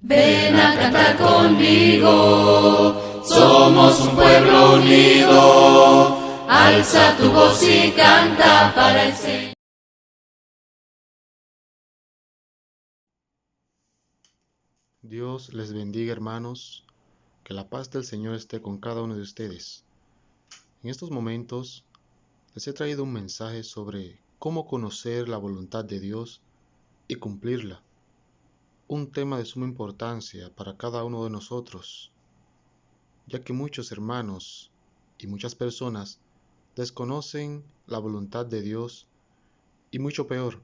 Ven a cantar conmigo, somos un pueblo unido, alza tu voz y canta para el Señor. Dios les bendiga, hermanos, que la paz del Señor esté con cada uno de ustedes. En estos momentos les he traído un mensaje sobre cómo conocer la voluntad de Dios y cumplirla. Un tema de suma importancia para cada uno de nosotros, ya que muchos hermanos y muchas personas desconocen la voluntad de Dios y mucho peor,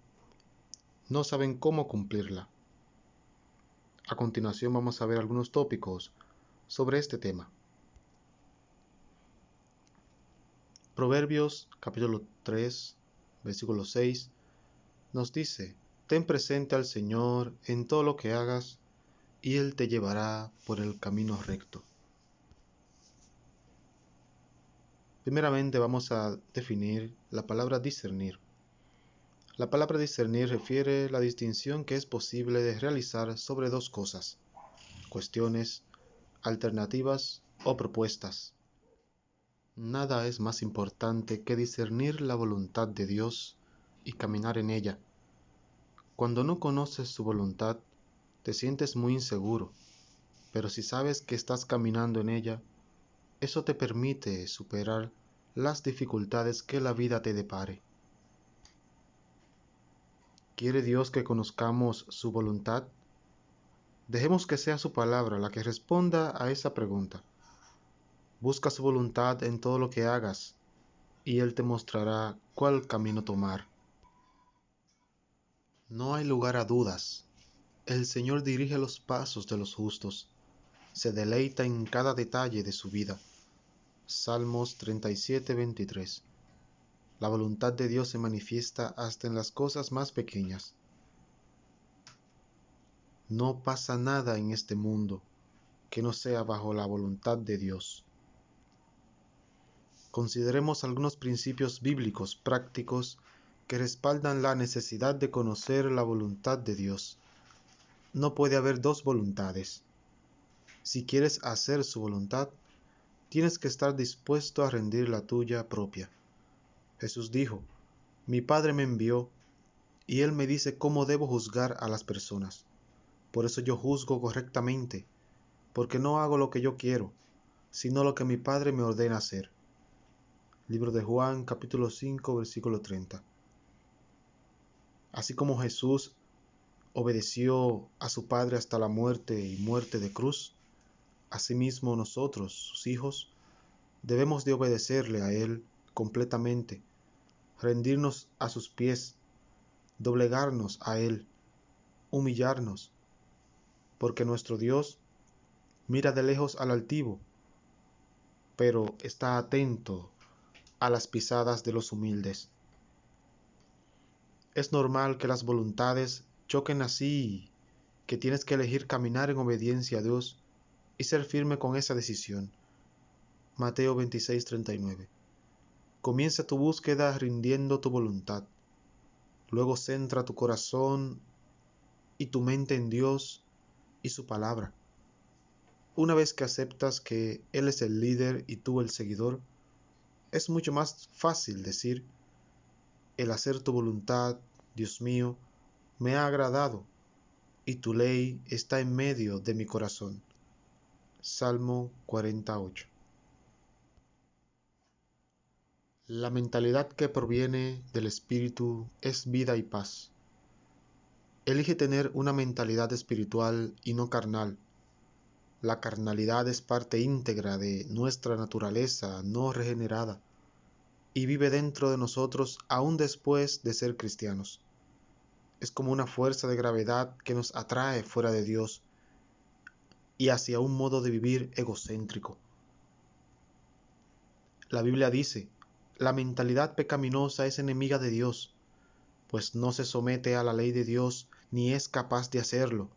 no saben cómo cumplirla. A continuación vamos a ver algunos tópicos sobre este tema. Proverbios capítulo 3, versículo 6 nos dice: Ten presente al Señor en todo lo que hagas, y Él te llevará por el camino recto. Primeramente vamos a definir la palabra discernir. La palabra discernir refiere la distinción que es posible de realizar sobre dos cosas, cuestiones, alternativas o propuestas. Nada es más importante que discernir la voluntad de Dios y caminar en ella. Cuando no conoces su voluntad, te sientes muy inseguro, pero si sabes que estás caminando en ella, eso te permite superar las dificultades que la vida te depare. ¿Quiere Dios que conozcamos su voluntad? Dejemos que sea su palabra la que responda a esa pregunta. Busca su voluntad en todo lo que hagas, y Él te mostrará cuál camino tomar. No hay lugar a dudas. El Señor dirige los pasos de los justos. Se deleita en cada detalle de su vida. Salmos 37:23. La voluntad de Dios se manifiesta hasta en las cosas más pequeñas. No pasa nada en este mundo que no sea bajo la voluntad de Dios. Consideremos algunos principios bíblicos prácticos que respaldan la necesidad de conocer la voluntad de Dios. No puede haber dos voluntades. Si quieres hacer su voluntad, tienes que estar dispuesto a rendir la tuya propia. Jesús dijo: Mi Padre me envió, y Él me dice cómo debo juzgar a las personas. Por eso yo juzgo correctamente, porque no hago lo que yo quiero, sino lo que mi Padre me ordena hacer. Libro de Juan, capítulo 5, versículo 30. Así como Jesús obedeció a su Padre hasta la muerte y muerte de cruz, asimismo nosotros, sus hijos, debemos de obedecerle a Él completamente, rendirnos a sus pies, doblegarnos a Él, humillarnos, porque nuestro Dios mira de lejos al altivo, pero está atento a las pisadas de los humildes. Es normal que las voluntades choquen así, que tienes que elegir caminar en obediencia a Dios y ser firme con esa decisión. Mateo 26:39. Comienza tu búsqueda rindiendo tu voluntad. Luego centra tu corazón y tu mente en Dios y su palabra. Una vez que aceptas que Él es el líder y tú el seguidor, es mucho más fácil decir: el hacer tu voluntad, Dios mío, me ha agradado, y tu ley está en medio de mi corazón. Salmo 48. La mentalidad que proviene del Espíritu es vida y paz. Elige tener una mentalidad espiritual y no carnal. La carnalidad es parte íntegra de nuestra naturaleza no regenerada y vive dentro de nosotros aún después de ser cristianos. Es como una fuerza de gravedad que nos atrae fuera de Dios y hacia un modo de vivir egocéntrico. La Biblia dice: la mentalidad pecaminosa es enemiga de Dios, pues no se somete a la ley de Dios ni es capaz de hacerlo.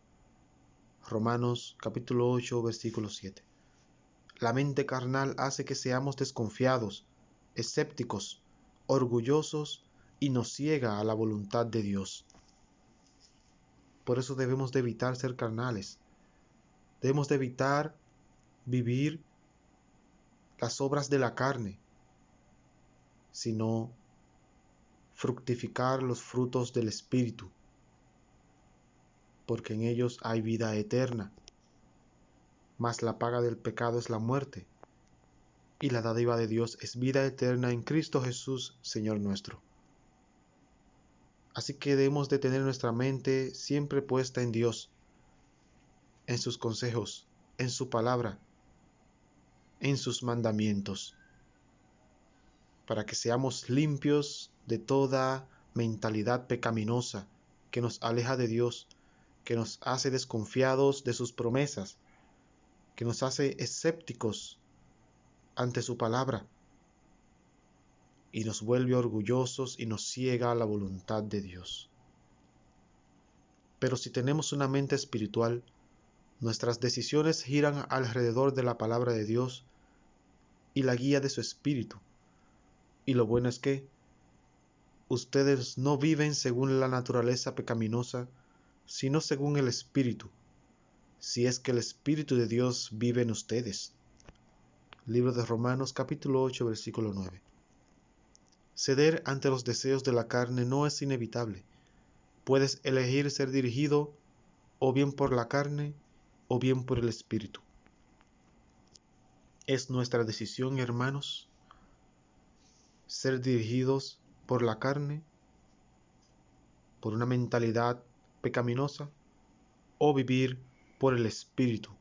Romanos capítulo 8, versículo 7. La mente carnal hace que seamos desconfiados, escépticos, orgullosos y nos ciega a la voluntad de Dios. Por eso debemos de evitar ser carnales. Debemos de evitar vivir las obras de la carne, sino fructificar los frutos del Espíritu, porque en ellos hay vida eterna. Mas la paga del pecado es la muerte, y la dádiva de Dios es vida eterna en Cristo Jesús, Señor nuestro. Así que debemos de tener nuestra mente siempre puesta en Dios, en sus consejos, en su palabra, en sus mandamientos, para que seamos limpios de toda mentalidad pecaminosa que nos aleja de Dios, que nos hace desconfiados de sus promesas, que nos hace escépticos ante su palabra y nos vuelve orgullosos y nos ciega a la voluntad de Dios. Pero si tenemos una mente espiritual, nuestras decisiones giran alrededor de la palabra de Dios y la guía de su Espíritu. Y lo bueno es que ustedes no viven según la naturaleza pecaminosa, sino según el Espíritu, si es que el Espíritu de Dios vive en ustedes. Libro de Romanos capítulo 8, versículo 9. Ceder ante los deseos de la carne no es inevitable. Puedes elegir ser dirigido o bien por la carne o bien por el Espíritu. Es nuestra decisión, hermanos, ser dirigidos por la carne, por una mentalidad pecaminosa, o vivir por el Espíritu.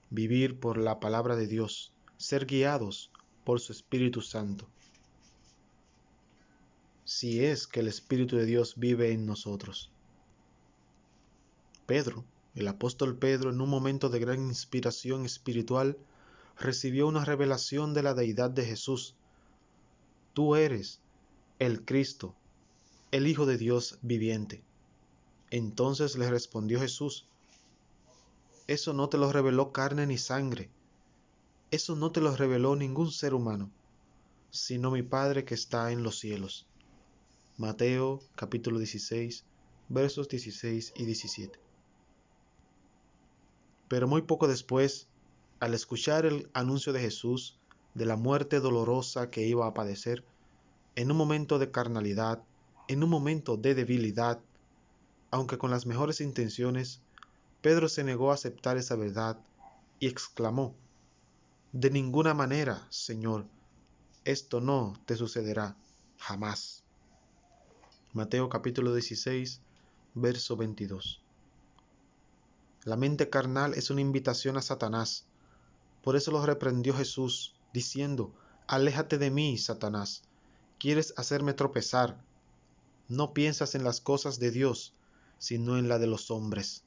Vivir por la palabra de Dios, ser guiados por su Espíritu Santo. Si es que el Espíritu de Dios vive en nosotros. Pedro, el apóstol Pedro, en un momento de gran inspiración espiritual, recibió una revelación de la deidad de Jesús. Tú eres el Cristo, el Hijo de Dios viviente. Entonces le respondió Jesús: eso no te lo reveló carne ni sangre, eso no te lo reveló ningún ser humano, sino mi Padre que está en los cielos. Mateo capítulo 16, versos 16 y 17. Pero muy poco después, al escuchar el anuncio de Jesús de la muerte dolorosa que iba a padecer, en un momento de carnalidad, en un momento de debilidad, aunque con las mejores intenciones, Pedro se negó a aceptar esa verdad y exclamó: de ninguna manera, Señor, esto no te sucederá jamás. Mateo capítulo 16, verso 22. La mente carnal es una invitación a Satanás. Por eso lo reprendió Jesús, diciendo: aléjate de mí, Satanás, quieres hacerme tropezar. No piensas en las cosas de Dios, sino en la de los hombres.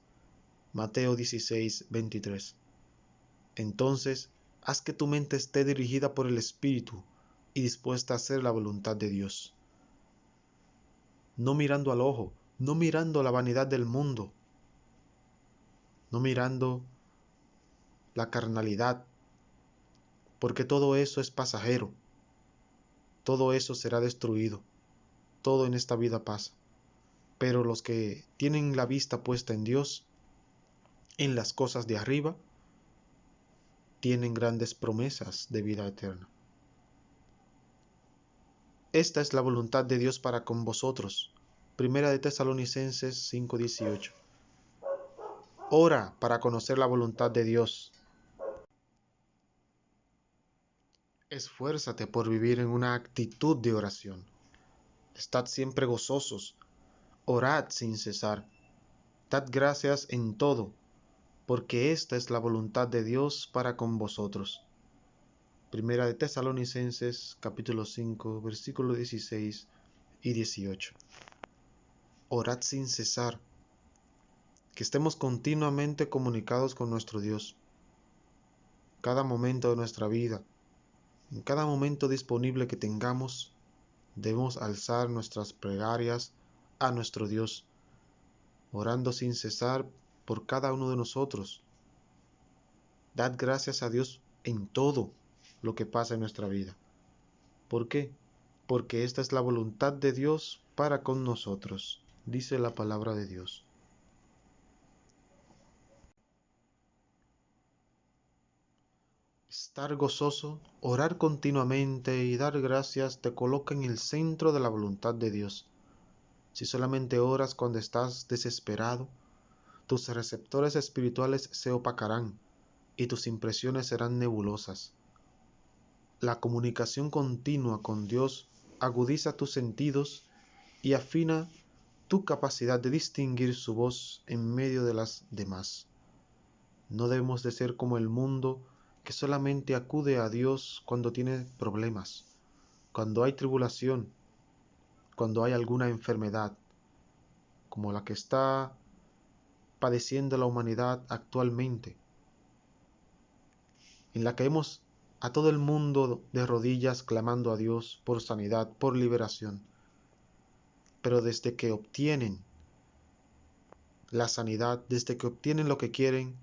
Mateo 16, 23. Entonces, haz que tu mente esté dirigida por el Espíritu y dispuesta a hacer la voluntad de Dios. No mirando al ojo, no mirando la vanidad del mundo, no mirando la carnalidad, porque todo eso es pasajero, todo eso será destruido, todo en esta vida pasa. Pero los que tienen la vista puesta en Dios, en las cosas de arriba, tienen grandes promesas de vida eterna. Esta es la voluntad de Dios para con vosotros. Primera de Tesalonicenses 5:18. Ora para conocer la voluntad de Dios. Esfuérzate por vivir en una actitud de oración. Estad siempre gozosos. Orad sin cesar. Dad gracias en todo, porque esta es la voluntad de Dios para con vosotros. Primera de Tesalonicenses capítulo 5, versículos 16 y 18. Orad sin cesar. Que estemos continuamente comunicados con nuestro Dios. Cada momento de nuestra vida, en cada momento disponible que tengamos, debemos alzar nuestras plegarias a nuestro Dios, orando sin cesar por cada uno de nosotros. Dad gracias a Dios en todo lo que pasa en nuestra vida. ¿Por qué? Porque esta es la voluntad de Dios para con nosotros, dice la palabra de Dios. Estar gozoso, orar continuamente y dar gracias te coloca en el centro de la voluntad de Dios. Si solamente oras cuando estás desesperado, tus receptores espirituales se opacarán y tus impresiones serán nebulosas. La comunicación continua con Dios agudiza tus sentidos y afina tu capacidad de distinguir su voz en medio de las demás. No debemos de ser como el mundo que solamente acude a Dios cuando tiene problemas, cuando hay tribulación, cuando hay alguna enfermedad, como la que está padeciendo la humanidad actualmente, en la que vemos a todo el mundo de rodillas clamando a Dios por sanidad, por liberación. Pero desde que obtienen la sanidad, desde que obtienen lo que quieren,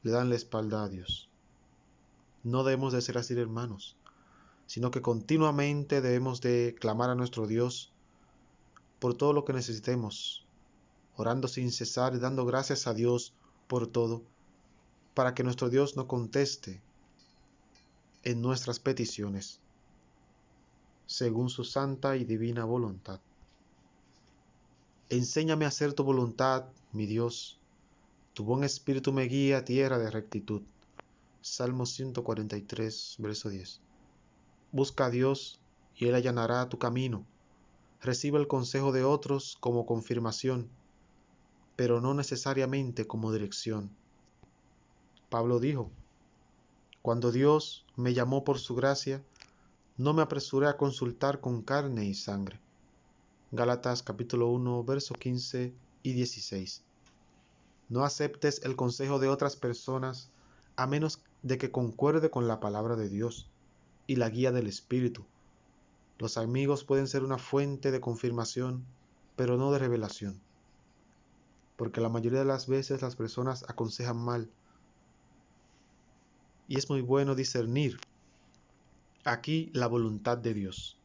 le dan la espalda a Dios. No debemos de ser así, hermanos, sino que continuamente debemos de clamar a nuestro Dios por todo lo que necesitemos, orando sin cesar y dando gracias a Dios por todo, para que nuestro Dios nos conteste en nuestras peticiones, según su santa y divina voluntad. Enséñame a hacer tu voluntad, mi Dios. Tu buen espíritu me guía a tierra de rectitud. Salmo 143, verso 10. Busca a Dios y Él allanará tu camino. Recibe el consejo de otros como confirmación, pero no necesariamente como dirección. Pablo dijo: cuando Dios me llamó por su gracia, no me apresuré a consultar con carne y sangre. Gálatas capítulo 1, verso 15 y 16. No aceptes el consejo de otras personas a menos de que concuerde con la palabra de Dios y la guía del Espíritu. Los amigos pueden ser una fuente de confirmación, pero no de revelación, porque la mayoría de las veces las personas aconsejan mal. Y es muy bueno discernir aquí la voluntad de Dios,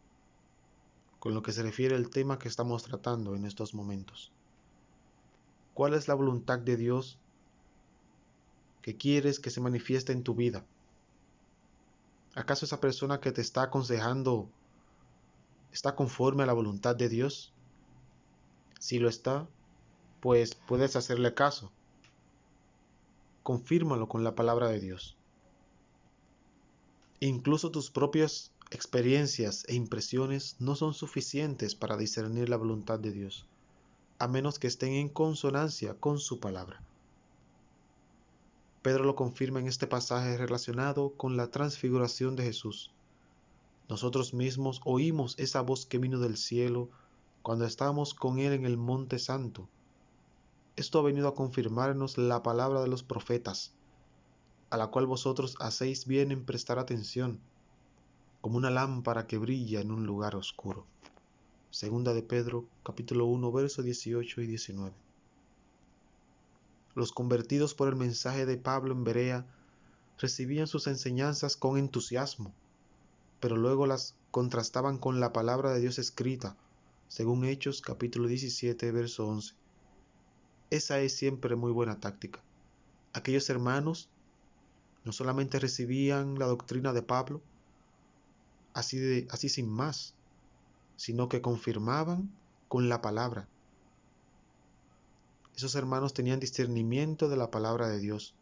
con lo que se refiere al tema que estamos tratando en estos momentos. ¿Cuál es la voluntad de Dios que quieres que se manifieste en tu vida? ¿Acaso esa persona que te está aconsejando está conforme a la voluntad de Dios? Si lo está, pues puedes hacerle caso. Confírmalo con la palabra de Dios. Incluso tus propias experiencias e impresiones no son suficientes para discernir la voluntad de Dios, a menos que estén en consonancia con su palabra. Pedro lo confirma en este pasaje relacionado con la transfiguración de Jesús. Nosotros mismos oímos esa voz que vino del cielo cuando estábamos con Él en el Monte Santo. Esto ha venido a confirmarnos la palabra de los profetas, a la cual vosotros hacéis bien en prestar atención, como una lámpara que brilla en un lugar oscuro. Segunda de Pedro, capítulo 1, versos 18 y 19. Los convertidos por el mensaje de Pablo en Berea recibían sus enseñanzas con entusiasmo, pero luego las contrastaban con la palabra de Dios escrita, según Hechos capítulo 17, verso 11. Esa es siempre muy buena táctica. Aquellos hermanos no solamente recibían la doctrina de Pablo, así sin más, sino que confirmaban con la palabra. Esos hermanos tenían discernimiento de la palabra de Dios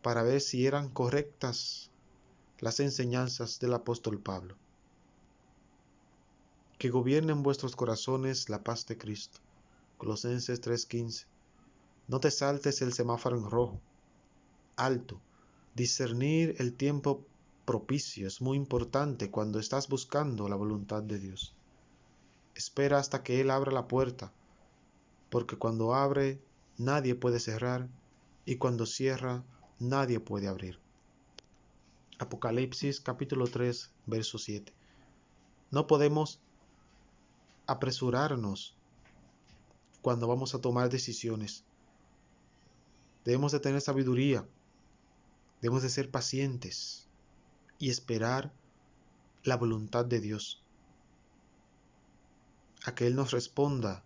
para ver si eran correctas las enseñanzas del apóstol Pablo. Que gobierne en vuestros corazones la paz de Cristo. Colosenses 3:15. No te saltes el semáforo en rojo. Alto. Discernir el tiempo propicio es muy importante cuando estás buscando la voluntad de Dios. Espera hasta que Él abra la puerta, porque cuando abre nadie puede cerrar y cuando cierra nadie puede abrir. Apocalipsis capítulo 3, verso 7. No podemos apresurarnos cuando vamos a tomar decisiones. Debemos de tener sabiduría, debemos de ser pacientes y esperar la voluntad de Dios, a que Él nos responda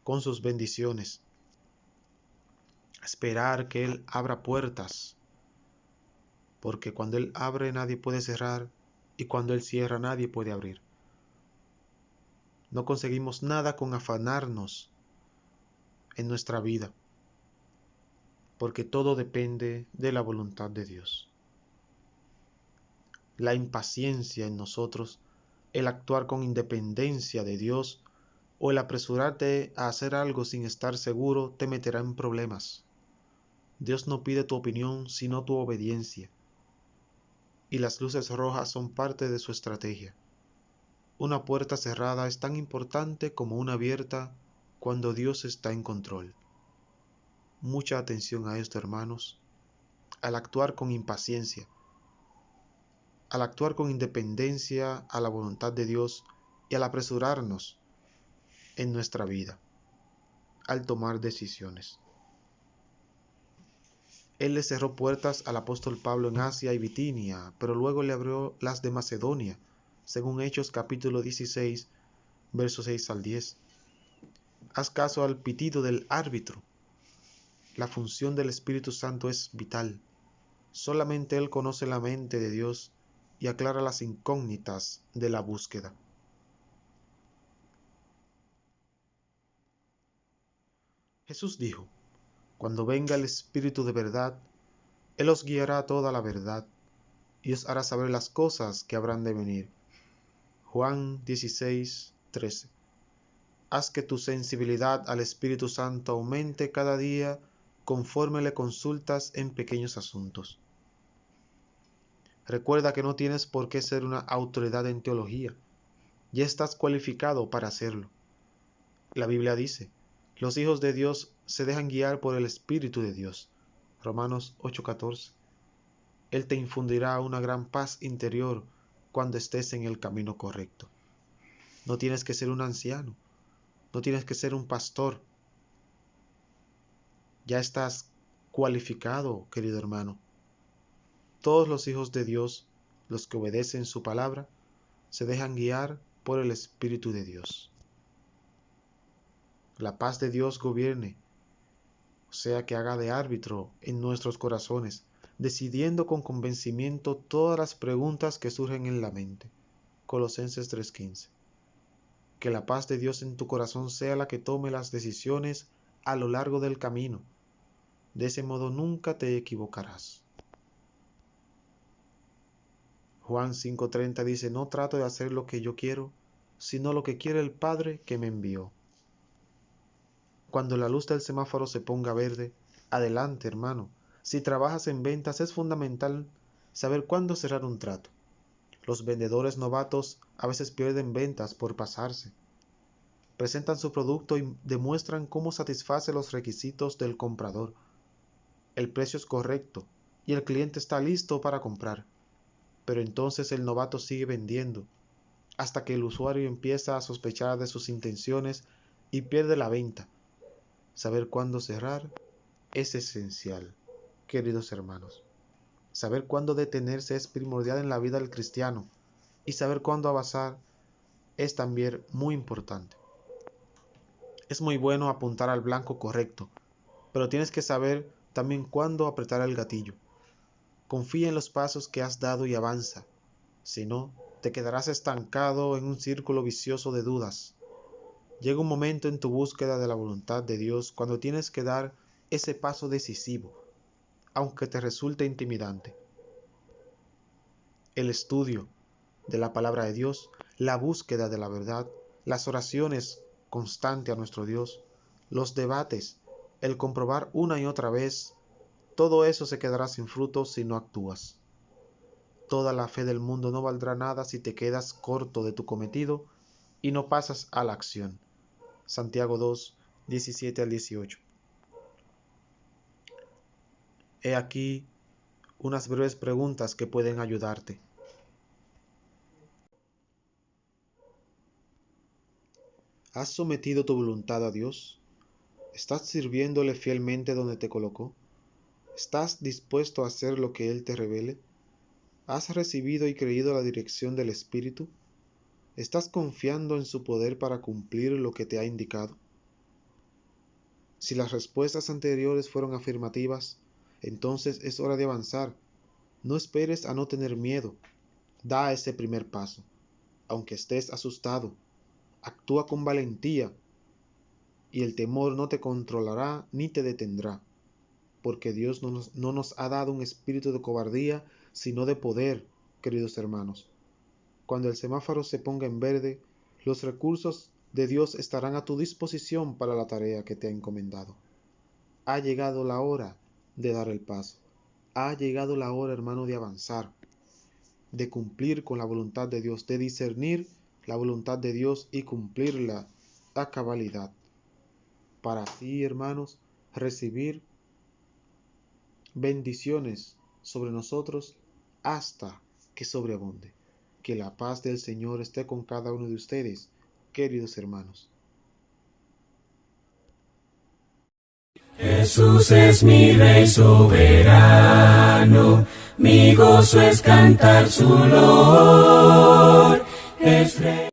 con sus bendiciones, esperar que Él abra puertas porque cuando Él abre nadie puede cerrar, y cuando Él cierra nadie puede abrir. No conseguimos nada con afanarnos en nuestra vida, porque todo depende de la voluntad de Dios. La impaciencia en nosotros, el actuar con independencia de Dios o el apresurarte a hacer algo sin estar seguro te meterá en problemas. Dios no pide tu opinión sino tu obediencia, y las luces rojas son parte de su estrategia. Una puerta cerrada es tan importante como una abierta cuando Dios está en control. Mucha atención a esto, hermanos. Al actuar con impaciencia, al actuar con independencia a la voluntad de Dios y al apresurarnos en nuestra vida, al tomar decisiones. Él le cerró puertas al apóstol Pablo en Asia y Bitinia, pero luego le abrió las de Macedonia, según Hechos capítulo 16, versos 6 al 10. Haz caso al pitido del árbitro. La función del Espíritu Santo es vital. Solamente Él conoce la mente de Dios y aclara las incógnitas de la búsqueda. Jesús dijo: cuando venga el Espíritu de verdad, Él os guiará a toda la verdad, y os hará saber las cosas que habrán de venir. Juan 16:13. Haz que tu sensibilidad al Espíritu Santo aumente cada día conforme le consultas en pequeños asuntos. Recuerda que no tienes por qué ser una autoridad en teología. Ya estás cualificado para hacerlo. La Biblia dice: los hijos de Dios se dejan guiar por el Espíritu de Dios. Romanos 8:14. Él te infundirá una gran paz interior cuando estés en el camino correcto. No tienes que ser un anciano. No tienes que ser un pastor. Ya estás cualificado, querido hermano. Todos los hijos de Dios, los que obedecen su palabra, se dejan guiar por el Espíritu de Dios. La paz de Dios gobierne, o sea, que haga de árbitro en nuestros corazones, decidiendo con convencimiento todas las preguntas que surgen en la mente. Colosenses 3:15. Que la paz de Dios en tu corazón sea la que tome las decisiones a lo largo del camino. De ese modo nunca te equivocarás. Juan 5:30 dice: no trato de hacer lo que yo quiero, sino lo que quiere el Padre que me envió. Cuando la luz del semáforo se ponga verde, adelante, hermano. Si trabajas en ventas, es fundamental saber cuándo cerrar un trato. Los vendedores novatos a veces pierden ventas por pasarse. Presentan su producto y demuestran cómo satisface los requisitos del comprador. El precio es correcto y el cliente está listo para comprar. Pero entonces el novato sigue vendiendo, hasta que el usuario empieza a sospechar de sus intenciones y pierde la venta. Saber cuándo cerrar es esencial, queridos hermanos. Saber cuándo detenerse es primordial en la vida del cristiano, y saber cuándo avanzar es también muy importante. Es muy bueno apuntar al blanco correcto, pero tienes que saber también cuándo apretar el gatillo. Confía en los pasos que has dado y avanza. Si no, te quedarás estancado en un círculo vicioso de dudas. Llega un momento en tu búsqueda de la voluntad de Dios cuando tienes que dar ese paso decisivo, aunque te resulte intimidante. El estudio de la palabra de Dios, la búsqueda de la verdad, las oraciones constantes a nuestro Dios, los debates, el comprobar una y otra vez, todo eso se quedará sin fruto si no actúas. Toda la fe del mundo no valdrá nada si te quedas corto de tu cometido y no pasas a la acción. Santiago 2, 17 al 18. He aquí unas breves preguntas que pueden ayudarte. ¿Has sometido tu voluntad a Dios? ¿Estás sirviéndole fielmente donde te colocó? ¿Estás dispuesto a hacer lo que Él te revele? ¿Has recibido y creído la dirección del Espíritu? ¿Estás confiando en su poder para cumplir lo que te ha indicado? Si las respuestas anteriores fueron afirmativas, entonces es hora de avanzar. No esperes a no tener miedo. Da ese primer paso. Aunque estés asustado, actúa con valentía y el temor no te controlará ni te detendrá, porque Dios no nos ha dado un espíritu de cobardía, sino de poder, queridos hermanos. Cuando el semáforo se ponga en verde, los recursos de Dios estarán a tu disposición para la tarea que te ha encomendado. Ha llegado la hora de dar el paso. Ha llegado la hora, hermano, de avanzar, de cumplir con la voluntad de Dios, de discernir la voluntad de Dios y cumplirla a cabalidad. Para así, hermanos, recibir bendiciones sobre nosotros hasta que sobreabunde. Que la paz del Señor esté con cada uno de ustedes, queridos hermanos. Jesús es mi Rey soberano, mi gozo es cantar su loor. Es Rey.